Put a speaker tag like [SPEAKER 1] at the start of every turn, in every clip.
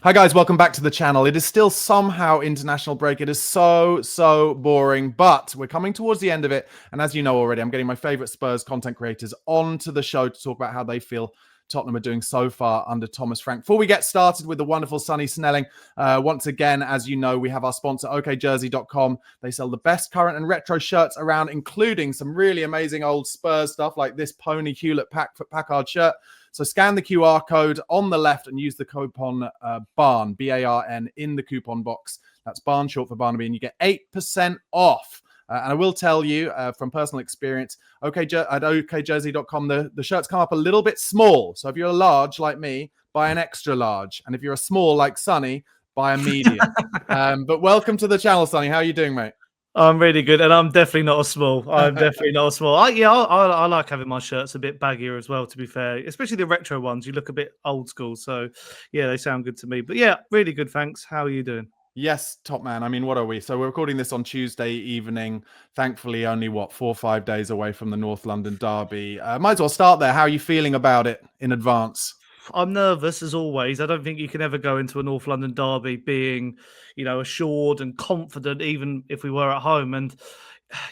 [SPEAKER 1] Hi guys, welcome back to the channel. It is still somehow international break. It is so boring, but we're coming towards the end of it. And as you know already, I'm getting my favorite Spurs content creators onto the show to talk about how they feel Tottenham are doing so far under Thomas Frank. Before we get started with the wonderful Sonny Snelling, once again, as you know, we have our sponsor, OKJersey.com. They sell the best current and retro shirts around, including some really amazing old Spurs stuff like this Pony Hewlett Packard shirt. So scan the QR code on the left and use the coupon BARN, B-A-R-N, in the coupon box. That's BARN, short for Barnaby, and you get 8% off. And I will tell you from personal experience, at OKJersey.com, the shirts come up a little bit small. So if you're a large like me, buy an extra large. And if you're a small like Sonny, buy a medium. But welcome to the channel, Sonny. How are you doing, mate?
[SPEAKER 2] I'm really good, and I'm definitely not a small. I like having my shirts a bit baggier as well, to be fair, especially the retro ones. You look a bit old school, so yeah, they sound good to me. But yeah, really good, thanks. How are you doing?
[SPEAKER 1] Yes, top man. I mean, what are we? So we're recording this on Tuesday evening. Thankfully, only 4 or 5 days away from the North London derby. Might as well start there. How are you feeling about it in advance?
[SPEAKER 2] I'm nervous as always. I don't think you can ever go into a North London derby being, assured and confident, even if we were at home. And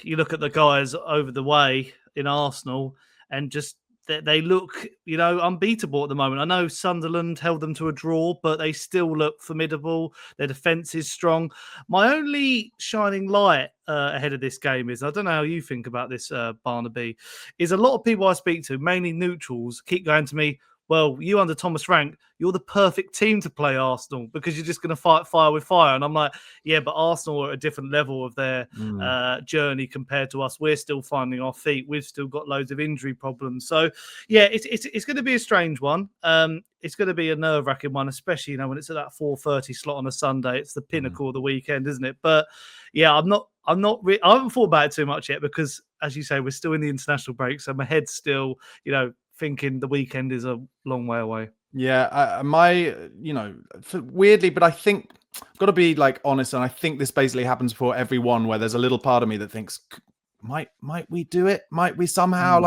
[SPEAKER 2] you look at the guys over the way in Arsenal and just they look, unbeatable at the moment. I know Sunderland held them to a draw, but they still look formidable. Their defence is strong. My only shining light ahead of this game is, I don't know how you think about this, Barnaby, is a lot of people I speak to, mainly neutrals, keep going to me, well, you under Thomas Frank, you're the perfect team to play Arsenal because you're just going to fight fire with fire. And I'm like, yeah, but Arsenal are at a different level of their journey compared to us. We're still finding our feet. We've still got loads of injury problems. So, yeah, it's going to be a strange one. It's going to be a nerve-wracking one, especially, when it's at that 4:30 slot on a Sunday. It's the pinnacle of the weekend, isn't it? But, yeah, I haven't thought about it too much yet because, as you say, we're still in the international break. So my head's still, thinking the weekend is a long way away.
[SPEAKER 1] Yeah, weirdly, but I think I've got to be honest, and I think this basically happens for everyone where there's a little part of me that thinks, might we do it? Might we somehow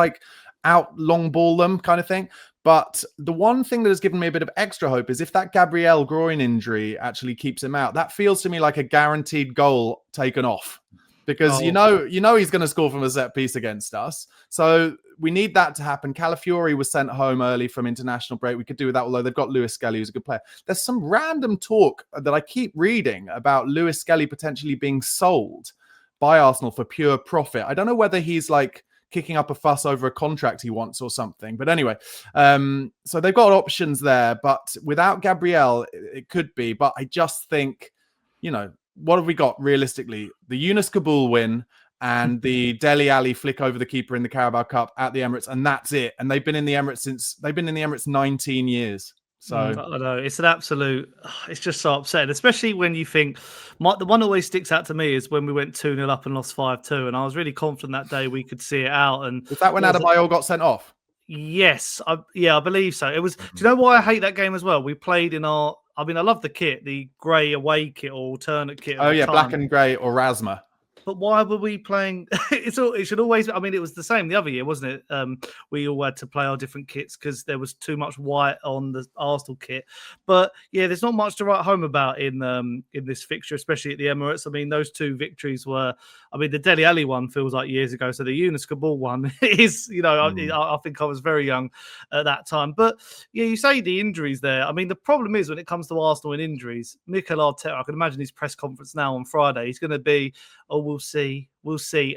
[SPEAKER 1] out long ball them kind of thing? But the one thing that has given me a bit of extra hope is if that Gabriel groin injury actually keeps him out, that feels to me like a guaranteed goal taken off. Because you know he's going to score from a set piece against us. So we need that to happen. Calafiori was sent home early from international break. We could do with that, although they've got Lewis Skelly, who's a good player. There's some random talk that I keep reading about Lewis Skelly potentially being sold by Arsenal for pure profit. I don't know whether he's kicking up a fuss over a contract he wants or something. But anyway, so they've got options there. But without Gabriel, it could be. But I just think, what have we got realistically? The Yunus Kabul win and the Dele Alli flick over the keeper in the Carabao Cup at the Emirates, and that's it. And they've been in the Emirates 19 years. So
[SPEAKER 2] I know it's an absolute. It's just so upsetting, especially when you think. The one that always sticks out to me is when we went 2-0 up and lost 5-2, and I was really confident that day we could see it out. And
[SPEAKER 1] was that when Adebayor got sent off?
[SPEAKER 2] Yes, I believe so. It was. Do you know why I hate that game as well? We played in our. I mean, I love the kit, the grey away kit or alternate kit.
[SPEAKER 1] Oh yeah, black and grey or Rasma.
[SPEAKER 2] But why were we playing? It should always. I mean, it was the same the other year, wasn't it? We all had to play our different kits because there was too much white on the Arsenal kit. But yeah, there's not much to write home about in this fixture, especially at the Emirates. I mean, those two victories were. I mean, the Dele Alli one feels like years ago. So the Yunus Kabul one is. I think I was very young at that time. But yeah, you say the injuries there. I mean, the problem is when it comes to Arsenal and injuries, Mikel Arteta. I can imagine his press conference now on Friday. He's going to be. Oh, we'll see.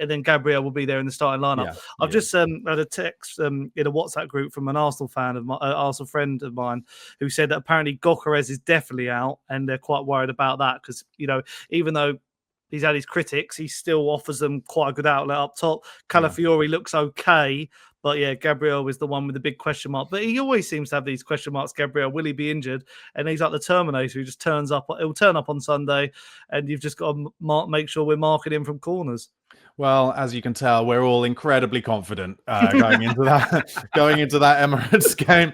[SPEAKER 2] And then Gabriel will be there in the starting lineup. Yeah, I've just had a text in a WhatsApp group from an Arsenal fan of my Arsenal friend of mine who said that apparently Gyökeres is definitely out, and they're quite worried about that because even though he's had his critics, he still offers them quite a good outlet up top. Calafiori looks okay. But yeah, Gabriel is the one with the big question mark. But he always seems to have these question marks, Gabriel. Will he be injured? And he's like the Terminator who just turns up. He'll turn up on Sunday, and you've just got to make sure we're marking him from corners.
[SPEAKER 1] Well, as you can tell, we're all incredibly confident going into that Emirates game.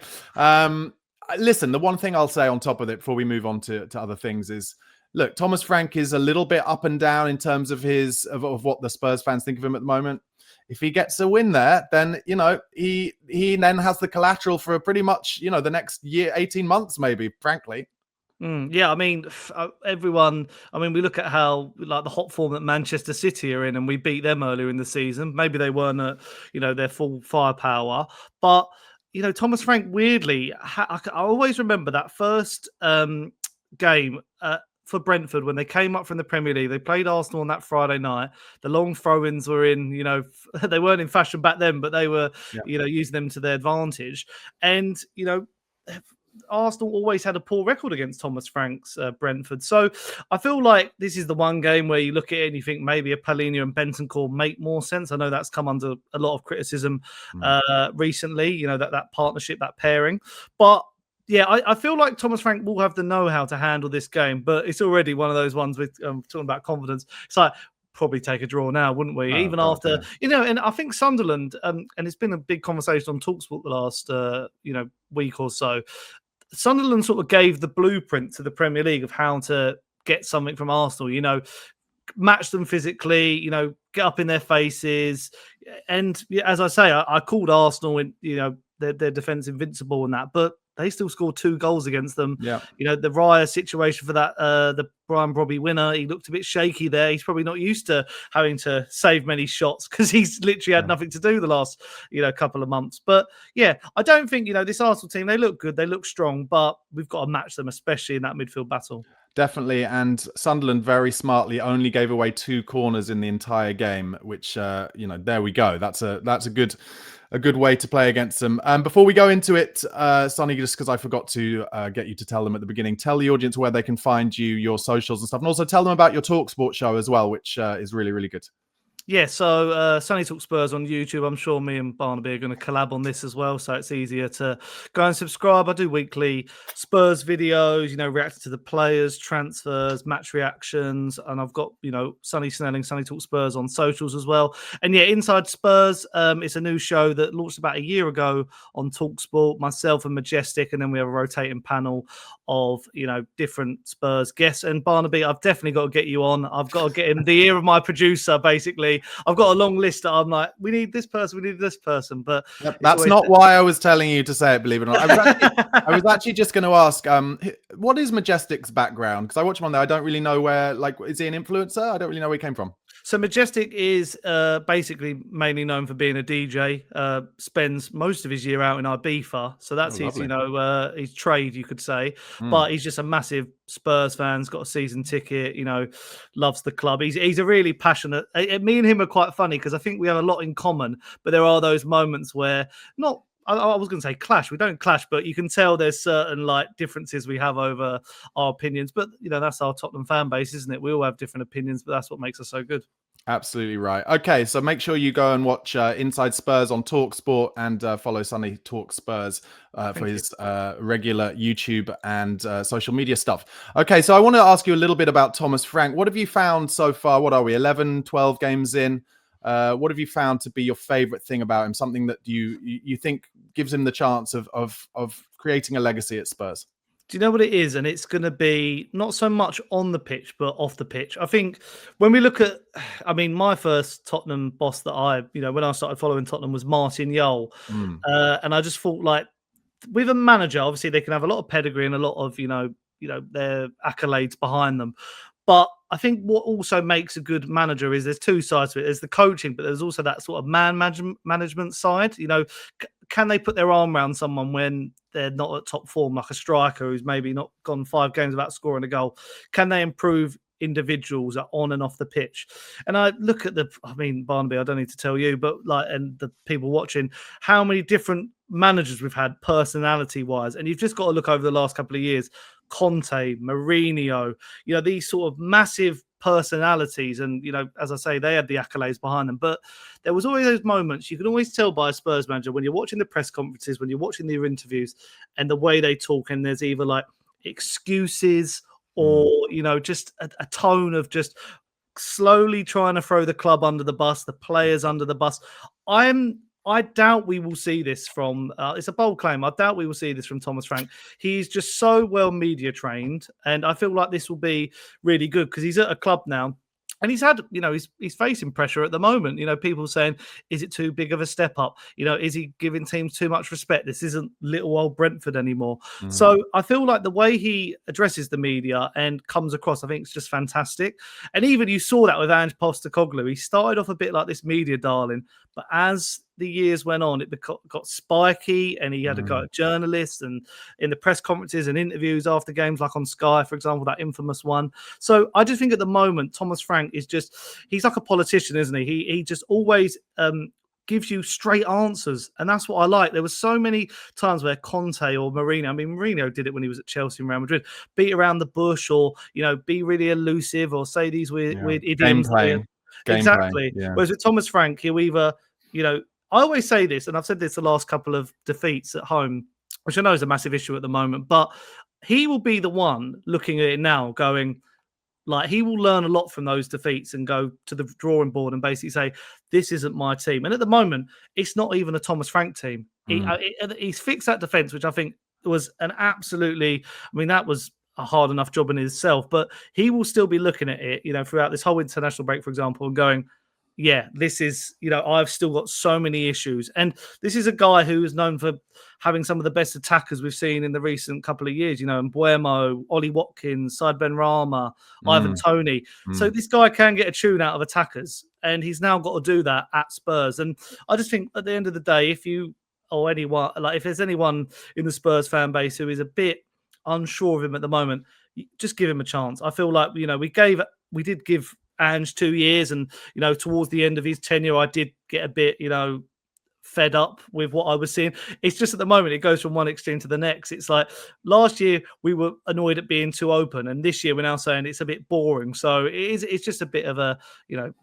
[SPEAKER 1] Listen, the one thing I'll say on top of it before we move on to other things is, look, Thomas Frank is a little bit up and down in terms of of what the Spurs fans think of him at the moment. If he gets a win there, then, he then has the collateral for pretty much, the next year, 18 months, maybe, frankly.
[SPEAKER 2] Yeah, I mean, everyone. I mean, we look at how like the hot form that Manchester City are in, and we beat them earlier in the season. Maybe they weren't at their full firepower, but Thomas Frank. Weirdly, I always remember that first game for Brentford when they came up from the Premier League. They played Arsenal on that Friday night. The long throw-ins were in. They weren't in fashion back then, but they were using them to their advantage, and Arsenal always had a poor record against Thomas Frank's Brentford. So I feel like this is the one game where you look at it and you think maybe a Palhinha and Bentancur make more sense. I know that's come under a lot of criticism recently, that partnership, that pairing. But yeah, I feel like Thomas Frank will have the know-how to handle this game, but it's already one of those ones with talking about confidence. It's like, probably take a draw now, wouldn't we? Even after, and I think Sunderland, and it's been a big conversation on TalkSport the last, week or so. Sunderland sort of gave the blueprint to the Premier League of how to get something from Arsenal, match them physically, get up in their faces. And as I say, I called Arsenal in, their defense invincible and that, but they still scored 2 goals against them.
[SPEAKER 1] Yeah.
[SPEAKER 2] The Raya situation for that, the Brian Brobby winner, he looked a bit shaky there. He's probably not used to having to save many shots because he's literally had nothing to do the last, couple of months. But yeah, I don't think, this Arsenal team, they look good, they look strong, but we've got to match them, especially in that midfield battle.
[SPEAKER 1] Definitely, and Sunderland very smartly only gave away 2 corners in the entire game, which there we go. That's a good way to play against them. Before we go into it, Sonny, just because I forgot to get you to tell them at the beginning, tell the audience where they can find you, your socials and stuff, and also tell them about your TalkSport show as well, which is really, really good. Yeah,
[SPEAKER 2] so SonnyTalksSpurs on YouTube. I'm sure me and Barnaby are going to collab on this as well, so it's easier to go and subscribe. I do weekly Spurs videos, reacting to the players, transfers, match reactions, and I've got, Sonny Snelling, SonnyTalksSpurs on socials as well. And yeah, Inside Spurs, it's a new show that launched about a year ago on TalkSport, myself and Majestic, and then we have a rotating panel of, different Spurs guests. And Barnaby, I've definitely got to get you on. I've got to get him the ear of my producer, basically. I've got a long list that I'm like, we need this person, we need this person. But
[SPEAKER 1] that's not why I was telling you to say it, believe it or not. I was actually just going to ask, what is Majestic's background? Because I watch him on there. I don't really know where, is he an influencer? I don't really know where he came from.
[SPEAKER 2] So Majestic is basically mainly known for being a DJ. Spends most of his year out in Ibiza, so that's his, his trade, you could say. But he's just a massive Spurs fan. He's got a season ticket. Loves the club. He's a really passionate. Me and him are quite funny because I think we have a lot in common. But there are those moments where I was going to say clash. We don't clash, but you can tell there's certain differences we have over our opinions. But that's our Tottenham fan base, isn't it? We all have different opinions, but that's what makes us so good.
[SPEAKER 1] Absolutely right. Okay, so make sure you go and watch Inside Spurs on TalkSport and follow Sonny Talk Spurs for his regular YouTube and social media stuff. Okay, so I want to ask you a little bit about Thomas Frank. What have you found so far? What are we, 11, 12 games in? What have you found to be your favorite thing about him? Something that you think gives him the chance of creating a legacy at Spurs?
[SPEAKER 2] Do you know what it is? And it's going to be not so much on the pitch, but off the pitch. I think when we look at, my first Tottenham boss that when I started following Tottenham was Martin Jol. And I just thought with a manager, obviously they can have a lot of pedigree and a lot of, their accolades behind them. But I think what also makes a good manager is there's 2 sides to it. There's the coaching, but there's also that sort of man management side. Can they put their arm around someone when they're not at top form, like a striker who's maybe not gone 5 games without scoring a goal? Can they improve individuals on and off the pitch? And I look at Barnaby, I don't need to tell you, but and the people watching, how many different managers we've had personality wise. And you've just got to look over the last couple of years. Conte, Mourinho, these sort of massive personalities. And, as I say, they had the accolades behind them. But there was always those moments, you can always tell by a Spurs manager when you're watching the press conferences, when you're watching their interviews and the way they talk, and there's either excuses or, just a tone of just slowly trying to throw the club under the bus, the players under the bus. I doubt we will see this from, it's a bold claim, I doubt we will see this from Thomas Frank. He's just so well media trained, and I feel like this will be really good because he's at a club now And he's had, he's facing pressure at the moment. People saying, is it too big of a step up? Is he giving teams too much respect? This isn't little old Brentford anymore. So I feel like the way he addresses the media and comes across, I think it's just fantastic. And even you saw that with Ange Postecoglou. He started off a bit like this media darling, but as the years went on, it got spiky, and he had to go at journalists and in the press conferences and interviews after games, like on Sky, for example, that infamous one. So I just think at the moment, Thomas Frank he's like a politician, isn't he? He just always gives you straight answers, and that's what I like. There was so many times where Conte or Mourinho, Mourinho did it when he was at Chelsea and Real Madrid, beat around the bush, or be really elusive, or say these weird idioms. Exactly.
[SPEAKER 1] Yeah.
[SPEAKER 2] Whereas with Thomas Frank, he'll either, I always say this, and I've said this the last couple of defeats at home, which I know is a massive issue at the moment, but he will be the one looking at it now going, like, he will learn a lot from those defeats and go to the drawing board and basically say, this isn't my team. And at the moment, it's not even a Thomas Frank team. He's fixed that defence, which I think was an absolutely, that was a hard enough job in itself, but he will still be looking at it, throughout this whole international break, for example, and going, yeah, this is, I've still got so many issues. And this is a guy who is known for having some of the best attackers we've seen in the recent couple of years, Mbuemo, Ollie Watkins, Said Benrahma, Ivan Toney. So this guy can get a tune out of attackers, and he's now got to do that at Spurs. And I just think at the end of the day, if there's anyone in the Spurs fan base who is a bit unsure of him at the moment, just give him a chance. I feel like, we did give Ange 2 years, and towards the end of his tenure, I did get a bit fed up with what I was seeing. It's just at the moment it goes from one extreme to the next. It's like last year we were annoyed at being too open, and this year we're now saying it's a bit boring. So it's just a bit of a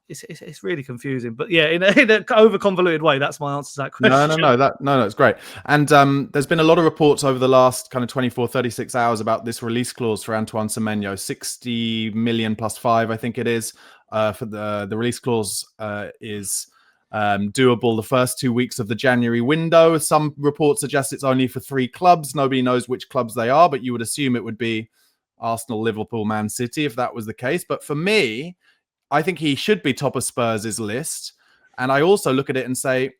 [SPEAKER 2] it's really confusing. But yeah, in a over convoluted way, that's my answer to that question.
[SPEAKER 1] No, it's great. And there's been a lot of reports over the last kind of 24, 36 hours about this release clause for Antoine Semenyo, 60 million plus 5, I think it is. For the release clause is doable the first 2 weeks of the January window. Some reports suggest it's only for 3 clubs. Nobody knows which clubs they are, but you would assume it would be Arsenal, Liverpool, Man City if that was the case. But for me, I think he should be top of Spurs' list. And I also look at it and say,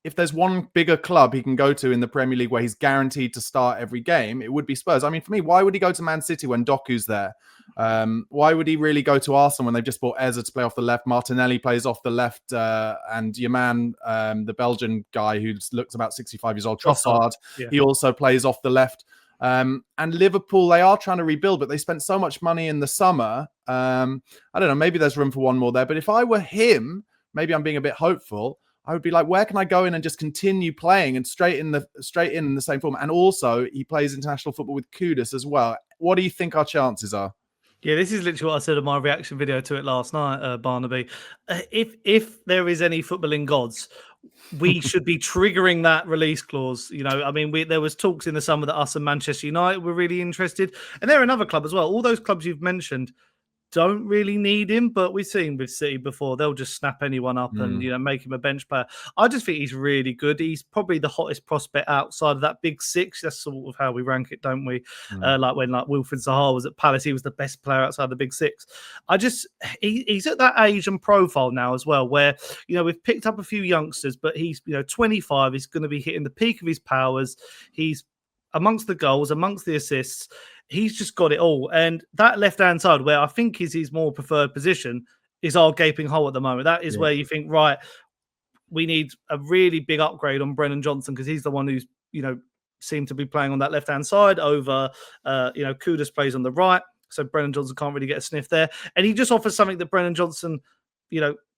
[SPEAKER 1] if there's one bigger club he can go to in the Premier League where he's guaranteed to start every game, it would be Spurs. For me, why would he go to Man City when Doku's there? Why would he really go to Arsenal when they've just bought Eza to play off the left? Martinelli plays off the left, and your man, the Belgian guy who looks about 65 years old, Trossard, he also plays off the left. And Liverpool, they are trying to rebuild, but they spent so much money in the summer. I don't know, maybe there's room for one more there. But if I were him, maybe I'm being a bit hopeful, I would be like, where can I go in and just continue playing and straight in the same form? And also, he plays international football with Kudus as well. What do you think our chances are?
[SPEAKER 2] Yeah, this is literally what I said in my reaction video to it last night, Barnaby. If there is any footballing gods, we should be triggering that release clause. There was talks in the summer that us and Manchester United were really interested, and they're another club as well. All those clubs you've mentioned don't really need him, but we've seen with City before, they'll just snap anyone up and make him a bench player. I just think he's really good. He's probably the hottest prospect outside of that big 6. That's sort of how we rank it, don't we? Like when Wilfried Zaha was at Palace, he was the best player outside the big 6. He's at that age and profile now as well, where we've picked up a few youngsters, but he's 25. He's going to be hitting the peak of his powers. He's amongst the goals, amongst the assists. He's just got it all. And that left-hand side, where I think is his more preferred position, is our gaping hole at the moment. That is where you think, right, we need a really big upgrade on Brennan Johnson, because he's the one who's, seemed to be playing on that left-hand side over, Kudus plays on the right. So Brennan Johnson can't really get a sniff there. And he just offers something that Brennan Johnson,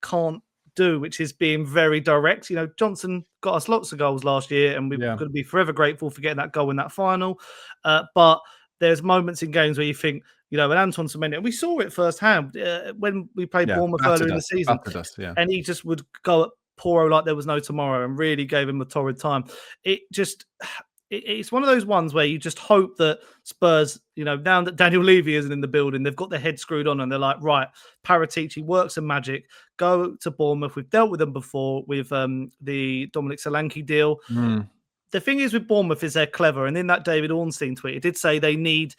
[SPEAKER 2] can't do, which is being very direct. Johnson got us lots of goals last year, and we're going to be forever grateful for getting that goal in that final. But there's moments in games where you think, and Antoine Semenyo, we saw it firsthand when we played Bournemouth earlier in the season, and he just would go at Poro like there was no tomorrow and really gave him a torrid time. It's one of those ones where you just hope that Spurs, now that Daniel Levy isn't in the building, they've got their head screwed on and they're like, right, Paratici works some magic, go to Bournemouth. We've dealt with them before with the Dominic Solanke deal. the thing is with Bournemouth is they're clever. And in that David Ornstein tweet, it did say they need,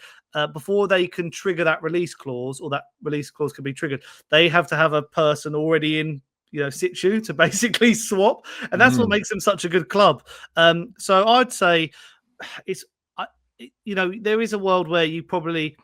[SPEAKER 2] before they can trigger that release clause, or that release clause can be triggered, they have to have a person already in, situ to basically swap. And that's what makes them such a good club. So I'd say there is a world where you probably,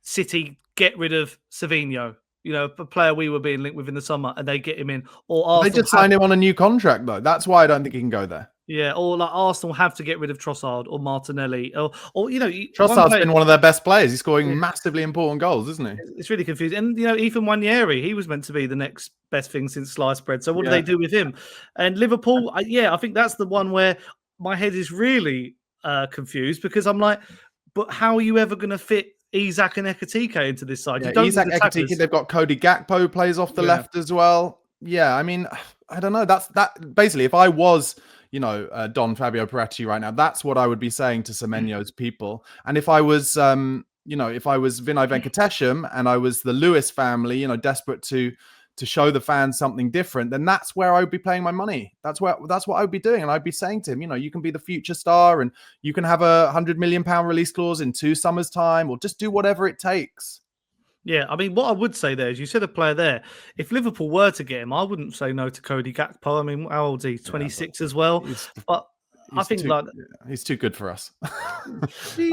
[SPEAKER 2] City get rid of Savinho, a player we were being linked with in the summer, and they get him in. Or Arsenal
[SPEAKER 1] they just signed him on a new contract, though. That's why I don't think he can go there.
[SPEAKER 2] Yeah, or like Arsenal have to get rid of Trossard or Martinelli, or
[SPEAKER 1] Trossard's been one of their best players. He's scoring massively important goals, isn't he?
[SPEAKER 2] It's really confusing. And even Wanyeri, he was meant to be the next best thing since sliced bread. So what do they do with him? And Liverpool, I think that's the one where my head is really confused, because I'm like, but how are you ever going to fit Isak and Ekitike into this side?
[SPEAKER 1] Isak, Ekitike, they've got Cody Gakpo plays off the left as well. Yeah, I mean, I don't know. That's basically, if I was, Don Fabio Peretti right now, that's what I would be saying to Semenyo's people. And if I was, if I was Vinay Venkatesham and I was the Lewis family, desperate to show the fans something different, then that's where I would be playing my money. That's what I would be doing. And I'd be saying to him, you can be the future star and you can have a £100 million release clause in 2 summers' time, or just do whatever it takes.
[SPEAKER 2] Yeah, I mean, what I would say there is, you said a player there. If Liverpool were to get him, I wouldn't say no to Cody Gakpo. I mean, how old is he? 26 as well. But I think
[SPEAKER 1] he's too good for us. He's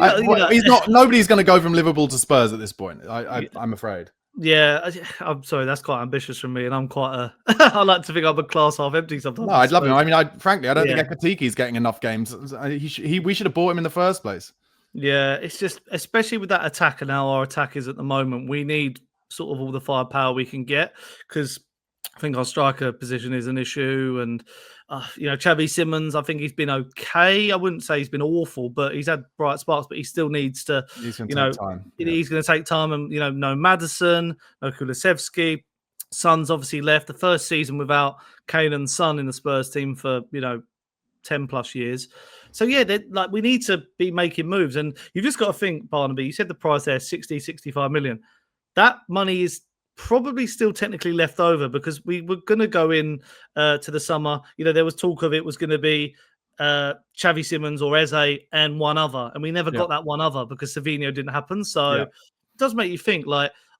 [SPEAKER 1] not. Nobody's going to go from Liverpool to Spurs at this point. I'm afraid.
[SPEAKER 2] Yeah, I'm sorry. That's quite ambitious from me, and I'm quite I like to think I'm a glass half empty sometimes.
[SPEAKER 1] No, I'd love him. I mean, frankly, I don't think Ekitiki's getting enough games. We should have bought him in the first place.
[SPEAKER 2] Yeah, it's just, especially with that attack and how our attack is at the moment, we need sort of all the firepower we can get, because I think our striker position is an issue. And, Xavi Simons, I think he's been okay. I wouldn't say he's been awful, but he's had bright sparks, but he still needs to,
[SPEAKER 1] he's going to take time.
[SPEAKER 2] He's going to take time. And, no Maddison, no Kulusevski. Son's obviously left. The first season without Kane and Son in the Spurs team for, 10 plus years. So we need to be making moves. And you've just got to think, Barnaby, you said the price there, 60, 65 million. That money is probably still technically left over, because we were going to go in to the summer. There was talk of it was going to be Xavi Simons or Eze and one other. And we never got that one other because Savinho didn't happen. So it does make you think,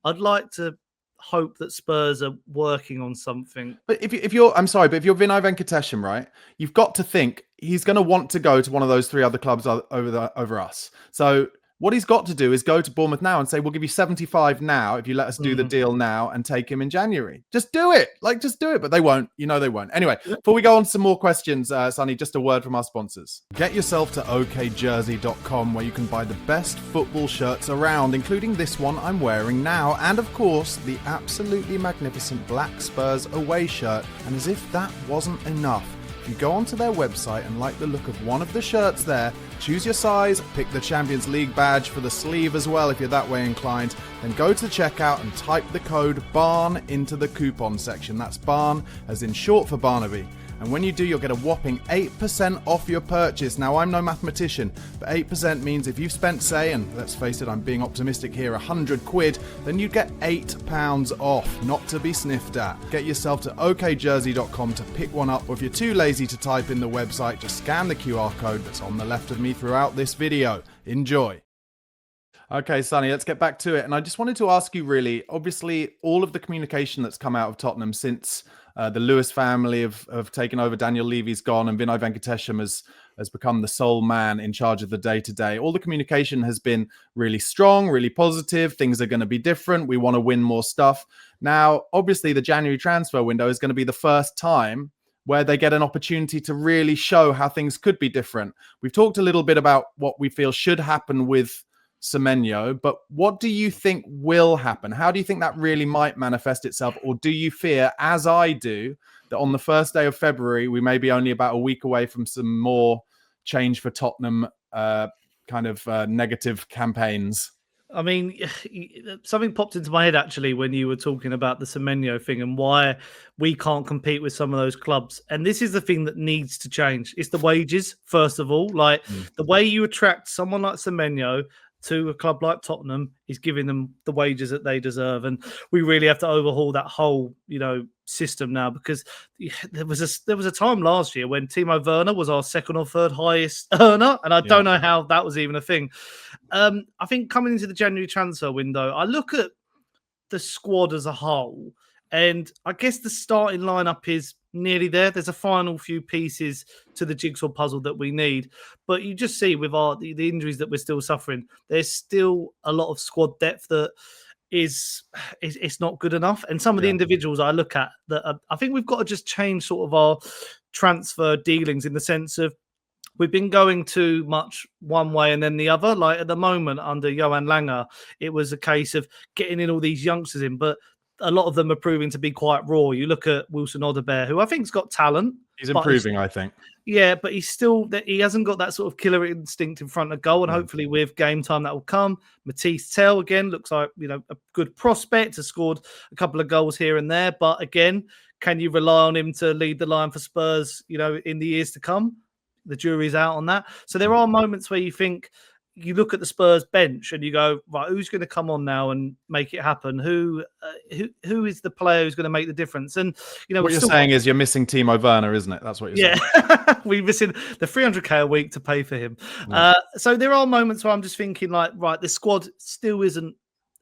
[SPEAKER 2] I'd like to hope that Spurs are working on something.
[SPEAKER 1] But if you're Vinay Venkatesham, right? You've got to think he's going to want to go to one of those 3 other clubs over us. So what he's got to do is go to Bournemouth now and say, we'll give you 75 now if you let us do the deal now and take him in January. Just do it. Just do it. But they won't. They won't. Anyway, before we go on to some more questions, Sonny, just a word from our sponsors. Get yourself to okjersey.com, where you can buy the best football shirts around, including this one I'm wearing now. And of course, the absolutely magnificent black Spurs away shirt. And as if that wasn't enough, you go onto their website and like the look of one of the shirts there, choose your size, pick the Champions League badge for the sleeve as well if you're that way inclined, then go to checkout and type the code BARN into the coupon section. That's BARN as in short for Barnaby. And when you do, you'll get a whopping 8% off your purchase. Now, I'm no mathematician, but 8% means if you've spent, say, and let's face it, I'm being optimistic here, 100 quid, then you get £8 off, not to be sniffed at. Get yourself to okjersey.com to pick one up, or if you're too lazy to type in the website, just scan the QR code that's on the left of me throughout this video. Enjoy. Okay, Sonny, let's get back to it. And I just wanted to ask you, really, obviously, all of the communication that's come out of Tottenham since the Lewis family have taken over, Daniel Levy's gone, and Vinay Venkatesham has become the sole man in charge of the day-to-day. All the communication has been really strong, really positive. Things are going to be different. We want to win more stuff. Now, obviously, the January transfer window is going to be the first time where they get an opportunity to really show how things could be different. We've talked a little bit about what we feel should happen with Semenyo, but what do you think will happen? How do you think that really might manifest itself? Or do you fear, as I do, that on the first day of February, we may be only about a week away from some more change for Tottenham negative campaigns?
[SPEAKER 2] I mean, something popped into my head actually when you were talking about the Semenyo thing and why we can't compete with some of those clubs. And this is the thing that needs to change. It's the wages, first of all. The way you attract someone like Semenyo, to a club like Tottenham is giving them the wages that they deserve. And we really have to overhaul that whole, system now, because there was a time last year when Timo Werner was our second or third highest earner, and I don't know how that was even a thing. I think coming into the January transfer window, I look at the squad as a whole, and I guess the starting lineup is nearly there. There's a final few pieces to the jigsaw puzzle that we need, but you just see with the injuries that we're still suffering, there's still a lot of squad depth that is it's not good enough. And some of the individuals I look at that I think we've got to just change sort of our transfer dealings, in the sense of we've been going too much one way and then the other. Like at the moment under Johan Langer, it was a case of getting in all these youngsters in, but a lot of them are proving to be quite raw. You look at Wilson Odobert, who I think's got talent.
[SPEAKER 1] He's improving, I think.
[SPEAKER 2] Yeah, but he hasn't got that sort of killer instinct in front of goal, and hopefully with game time that will come. Matisse Tell again looks like a good prospect. Has scored a couple of goals here and there, but again, can you rely on him to lead the line for Spurs? In the years to come, the jury's out on that. So there are moments where you look at the Spurs bench and you go, right, who's going to come on now and make it happen? Who is the player who's going to make the difference? And
[SPEAKER 1] what you're saying is you're missing Timo Werner, isn't it? That's what you're saying.
[SPEAKER 2] Yeah, we're missing the 300k a week to pay for him. So there are moments where I'm just thinking, like, right, the squad still isn't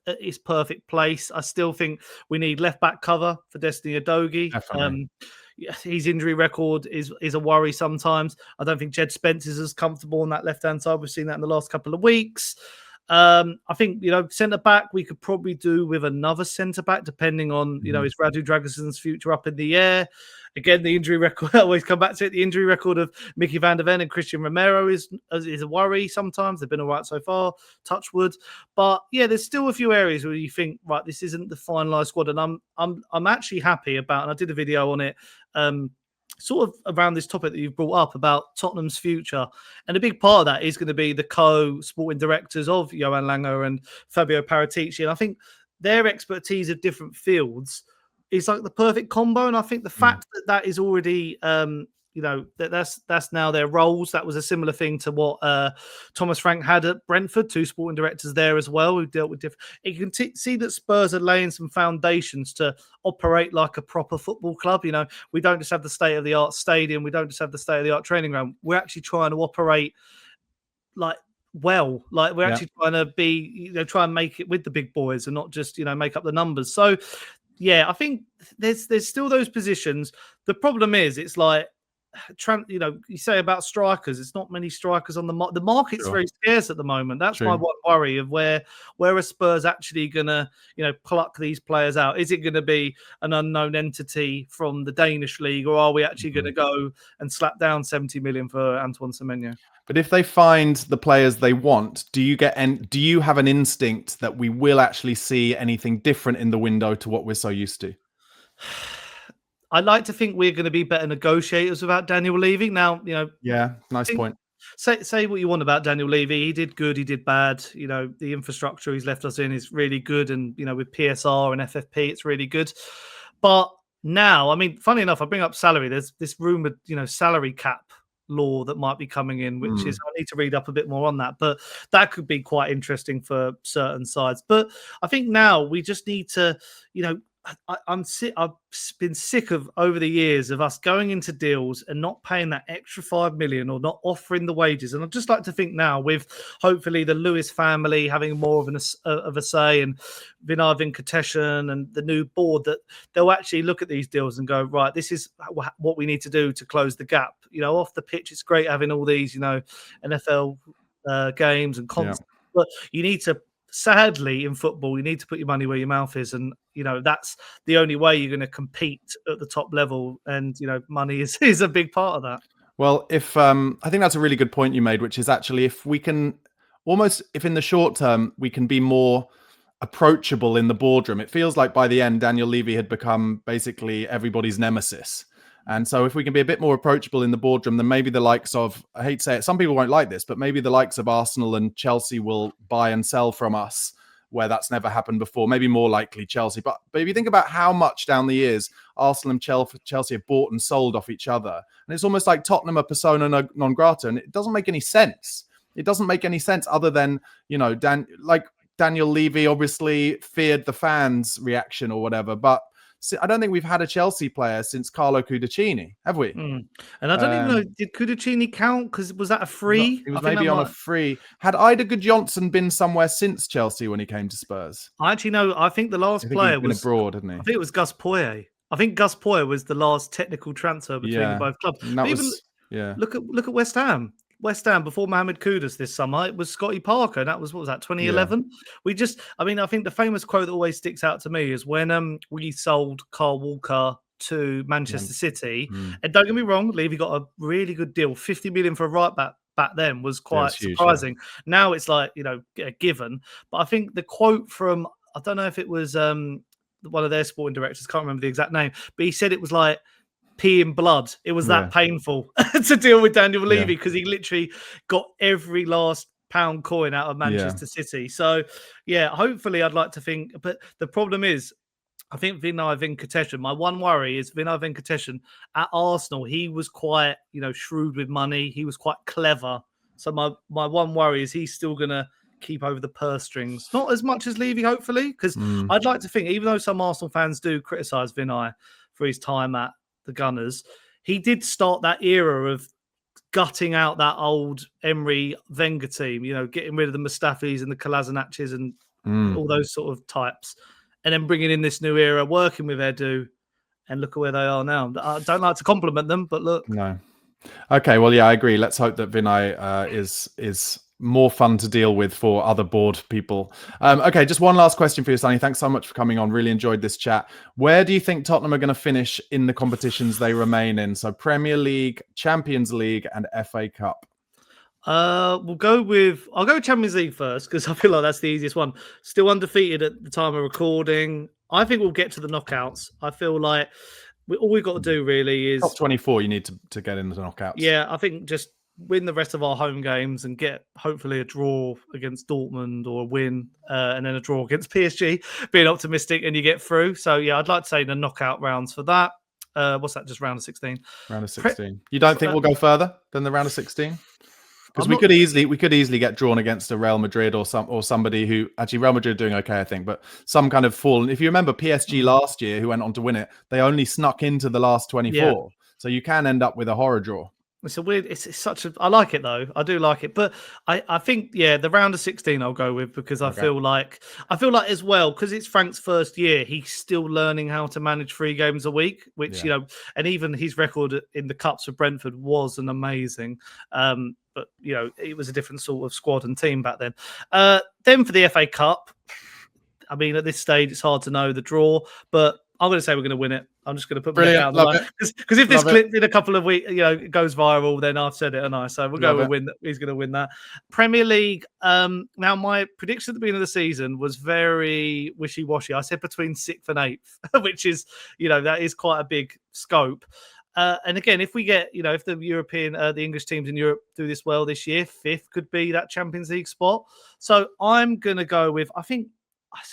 [SPEAKER 2] at its perfect place. I still think we need left back cover for Destiny Udogie.
[SPEAKER 1] Definitely.
[SPEAKER 2] His injury record is a worry sometimes. I don't think Jed Spence is as comfortable on that left-hand side. We've seen that in the last couple of weeks. I think, centre-back, we could probably do with another centre-back, depending on, is Radu Dragoson's future up in the air. Again, the injury record, I always come back to it. The injury record of Mickey van der Ven and Christian Romero is a worry sometimes. They've been all right so far, touch wood. But yeah, there's still a few areas where you think, right, this isn't the finalised squad. And I'm actually happy about, and I did a video on it, sort of around this topic that you've brought up about Tottenham's future. And a big part of that is going to be the co-sporting directors of Johan Langer and Fabio Paratici. And I think their expertise of different fields is like the perfect combo. And I think the fact that is already, that's now their roles. That was a similar thing to what Thomas Frank had at Brentford, two sporting directors there as well, who dealt with different. You can see that Spurs are laying some foundations to operate like a proper football club. We don't just have the state-of-the-art stadium. We don't just have the state-of-the-art training ground. We're actually trying to operate like we're actually trying to be, try and make it with the big boys and not just, make up the numbers. So, yeah, I think there's still those positions. The problem is, it's like, you say about strikers, it's not many strikers on the market. The market's very scarce at the moment. That's my one worry of where are Spurs actually gonna, pluck these players out? Is it going to be an unknown entity from the Danish league, or are we actually going to go and slap down 70 million for Antoine Semenyo?
[SPEAKER 1] But if they find the players they want, do you have an instinct that we will actually see anything different in the window to what we're so used to?
[SPEAKER 2] I like to think we're going to be better negotiators without Daniel Levy. Now,
[SPEAKER 1] Yeah, nice point.
[SPEAKER 2] Say what you want about Daniel Levy. He did good, he did bad. The infrastructure he's left us in is really good. And, with PSR and FFP, it's really good. But now, funny enough, I bring up salary. There's this rumored, salary cap law that might be coming in, which is, I need to read up a bit more on that, but that could be quite interesting for certain sides. But I think now we just need to, I've been sick of over the years of us going into deals and not paying that extra 5 million or not offering the wages. And I'd just like to think now, with hopefully the Lewis family having more of a say, and Vinay Venkatesan and the new board, that they'll actually look at these deals and go, right, this is what we need to do to close the gap. Off the pitch, it's great having all these, NFL games and concerts, but you need to. Sadly, in football, you need to put your money where your mouth is. And, that's the only way you're going to compete at the top level. And, money is a big part of that.
[SPEAKER 1] Well, I think that's a really good point you made, which is actually if we can if in the short term, we can be more approachable in the boardroom. It feels like by the end, Daniel Levy had become basically everybody's nemesis. And so if we can be a bit more approachable in the boardroom, then maybe the likes of, I hate to say it, some people won't like this, but maybe the likes of Arsenal and Chelsea will buy and sell from us, where that's never happened before. Maybe more likely Chelsea. But if you think about how much down the years Arsenal and Chelsea have bought and sold off each other, and it's almost like Tottenham are persona non grata, and it doesn't make any sense It doesn't make any sense other than, Daniel Levy obviously feared the fans' reaction or whatever, but I don't think we've had a Chelsea player since Carlo Cudicini, have we?
[SPEAKER 2] And I don't even know, did Cudicini count? Because was that a free?
[SPEAKER 1] He was maybe on a free. Had Ida Johnson been somewhere since Chelsea when he came to Spurs?
[SPEAKER 2] I actually know. I think the last player was
[SPEAKER 1] abroad, hadn't he?
[SPEAKER 2] I think it was Gus Poyet. I think Gus Poyet was the last technical transfer between both clubs. Look at West Ham. West Ham before Mohamed Kudus this summer, it was Scotty Parker, and that was 2011. Yeah. I think the famous quote that always sticks out to me is when we sold Carl Walker to Manchester City. And don't get me wrong, Levy got a really good deal. 50 million for a right back then was quite surprising. Huge, yeah. Now it's like, a given. But I think the quote from, I don't know if it was one of their sporting directors, can't remember the exact name, but he said it was like pee in blood. It was that painful to deal with Daniel Levy because he literally got every last pound coin out of Manchester City. So, hopefully I'd like to think, but the problem is, I think Vinay Venkateshan, my one worry is Vinay Venkateshan at Arsenal, he was quite, shrewd with money. He was quite clever. So my one worry is he's still going to keep over the purse strings. Not as much as Levy, hopefully, because I'd like to think, even though some Arsenal fans do criticise Vinay for his time at the Gunners, he did start that era of gutting out that old Emery Wenger team, getting rid of the Mustafis and the Kolasinac's and all those sort of types. And then bringing in this new era, working with Edu, and look at where they are now. I don't like to compliment them, but look.
[SPEAKER 1] No. Okay, well, I agree. Let's hope that Vinay is more fun to deal with for other board people. Okay, just one last question for you, Sonny. Thanks so much for coming on. Really enjoyed this chat. Where do you think Tottenham are going to finish in the competitions they remain in? So Premier League, Champions League, and FA Cup.
[SPEAKER 2] I'll go with Champions League first because I feel like that's the easiest one. Still undefeated at the time of recording. I think we'll get to the knockouts. I feel like all we've got to do really is
[SPEAKER 1] top 24. You need to get into the knockouts.
[SPEAKER 2] Yeah, I think just win the rest of our home games and get hopefully a draw against Dortmund or a win and then a draw against PSG. Being optimistic, and you get through. So I'd like to say the knockout rounds for that. What's that? Just round of 16.
[SPEAKER 1] Round of 16. You don't think we'll go further than the round of 16? Because we could easily get drawn against a Real Madrid or somebody who actually Real Madrid are doing okay, I think, but some kind of fall. If you remember PSG last year, who went on to win it, they only snuck into the last 24, so you can end up with a horror draw.
[SPEAKER 2] It's a weird. It's such a. I like it though. I do like it, but I think the round of 16 I'll go with because I feel like as well because it's Frank's first year. He's still learning how to manage 3 games a week, which and even his record in the cups for Brentford wasn't amazing. But it was a different sort of squad and team back then. Then for the FA Cup, I mean at this stage it's hard to know the draw, but I'm going to say we're going to win it. I'm just going to put my down because if this clip in a couple of weeks, goes viral, then I've said it, and I so we'll go with win. He's going to win that Premier League. Now my prediction at the beginning of the season was very wishy-washy. I said between 6th and 8th, which is that is quite a big scope. And again, if we get if the the English teams in Europe do this well this year, 5th could be that Champions League spot. So I'm going to go with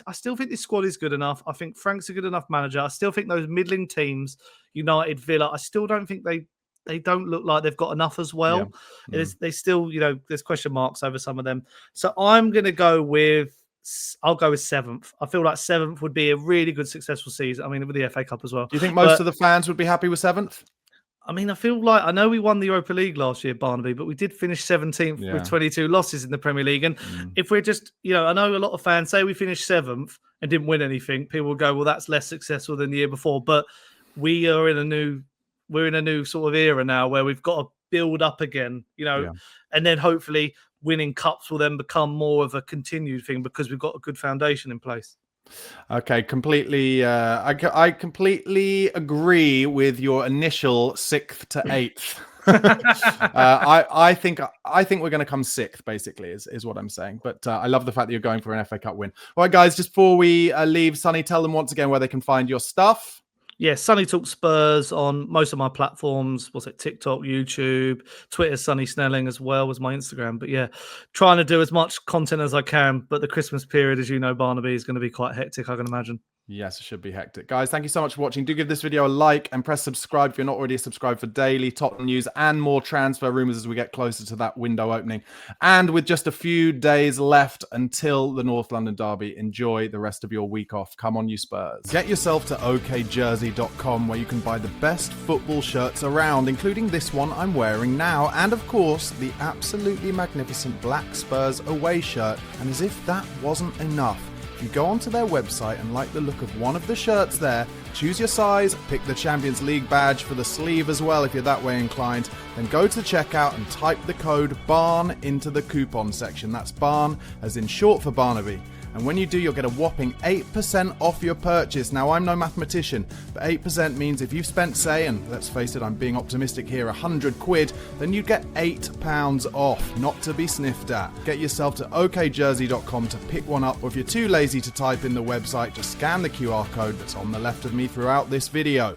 [SPEAKER 2] I still think this squad is good enough. I think Frank's a good enough manager. I still think those middling teams, United, Villa, I still don't think they don't look like they've got enough as well. Yeah. They still, there's question marks over some of them. So I'm going to go with, I'll go with 7th. I feel like 7th would be a really good, successful season. I mean, with the FA Cup as well.
[SPEAKER 1] Do you think most of the fans would be happy with 7th?
[SPEAKER 2] I mean, I feel like I know we won the Europa League last year, Barnaby, but we did finish 17th with 22 losses in the Premier League. And if we're just, I know a lot of fans say we finished 7th and didn't win anything. People will go, well, that's less successful than the year before. But we're in a new sort of era now where we've got to build up again, and then hopefully winning cups will then become more of a continued thing because we've got a good foundation in place.
[SPEAKER 1] Okay, completely. I completely agree with your initial 6th to 8th. I think we're going to come 6th, basically, is what I'm saying. But I love the fact that you're going for an FA Cup win. All right, guys, just before we leave, Sonny, tell them once again where they can find your stuff.
[SPEAKER 2] Yeah, SonnyTalksSpurs on most of my platforms. What's it? TikTok, YouTube, Twitter, Sonny Snelling as well as my Instagram. But yeah, trying to do as much content as I can. But the Christmas period, as you know, Barnaby, is going to be quite hectic, I can imagine.
[SPEAKER 1] Yes, it should be hectic. Guys, thank you so much for watching. Do give this video a like and press subscribe if you're not already subscribed for daily Tottenham news and more transfer rumours as we get closer to that window opening. And with just a few days left until the North London derby, enjoy the rest of your week off. Come on, you Spurs. Get yourself to okjersey.com where you can buy the best football shirts around, including this one I'm wearing now. And of course, the absolutely magnificent black Spurs away shirt. And as if that wasn't enough, you go onto their website and like the look of one of the shirts there, choose your size, pick the Champions League badge for the sleeve as well if you're that way inclined, then go to checkout and type the code BARN into the coupon section. That's BARN as in short for Barnaby. And when you do, you'll get a whopping 8% off your purchase. Now, I'm no mathematician, but 8% means if you've spent, say, and let's face it, I'm being optimistic here, 100 quid, then you get £8 off, not to be sniffed at. Get yourself to okjersey.com to pick one up, or if you're too lazy to type in the website, just scan the QR code that's on the left of me throughout this video.